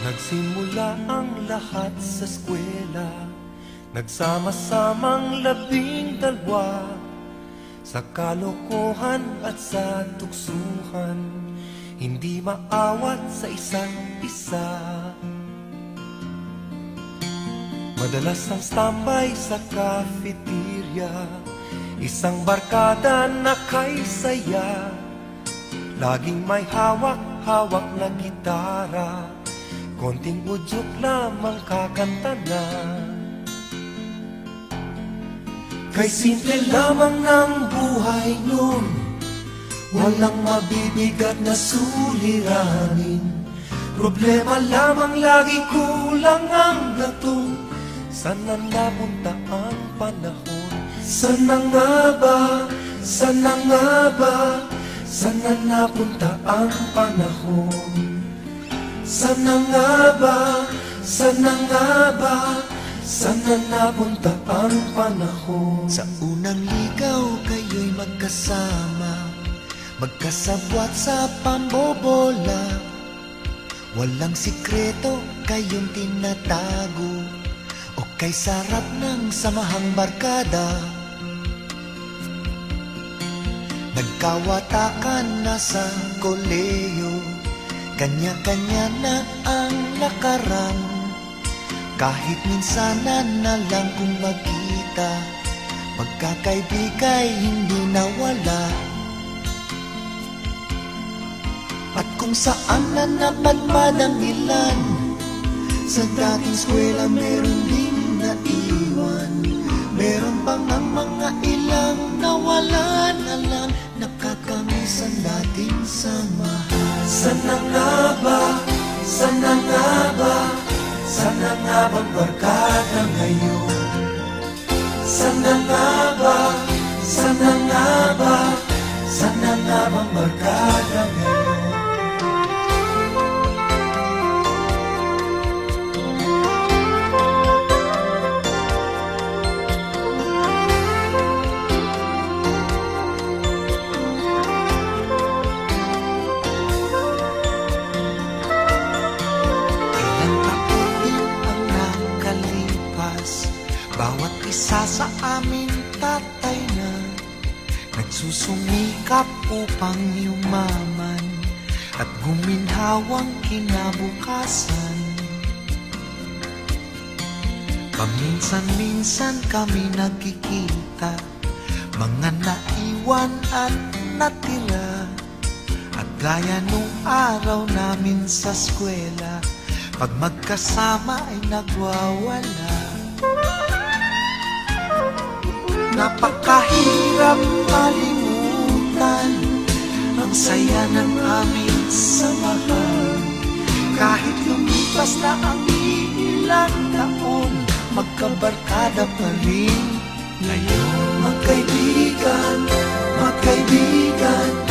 Nagsimula ang lahat sa eskwela, nagsama-samang 12 sa kalokohan at sa tuksuhan, hindi maawat sa isa't isa. Madalas ang standby sa cafeteria, isang barkada na kay saya, laging may hawak-hawak na gitara, konting udyok lamang kakanta na. Kay simple lamang ng buhay nun, walang mabibigat na suliranin. Problema lamang lagi, kulang ang gatong. Sana napunta ang panahon? Sana nga ba? Sana nga ba? Sana napunta ang panahon? Sana nga ba? Sana nga ba? Sana napunta ang panahon? Sa unang ligaw kayo'y magkasama, magkasabwat sa pambobola. Walang sikreto kayong tinatago, o kay sarap ng samahang barkada. Nagkawatakan na sa koleyo, kanya-kanya na ang lakaran. Kahit minsanan na lang kung magkita, magkakaibigay hindi nawala. At kung saan na napadpad ang ilan, sa dating eskwela meron din naiwan. Meron pang ang mga ilang nawala na lang, nakakamiss ang dating samahan. Sana nga ba? Sana nga ba? Sana nga bang barkada ngayon? Sana nga ba? Sana nga ba? Sana nga bang barkada ngayon? Bawat isa sa amin tatay na, nagsusumikap upang yumaman at guminhawang kinabukasan. Paminsan-minsan kami nagkikita, mga naiwan at natira. At gaya nung araw namin sa eskwela, pag magkasama ay nagwawala. Napakahirap malimutan ang saya ng aming samahan. Kahit lumipas na ang ilang taon, magkabarkada pa rin ngayon. Magkaibigan, magkaibigan,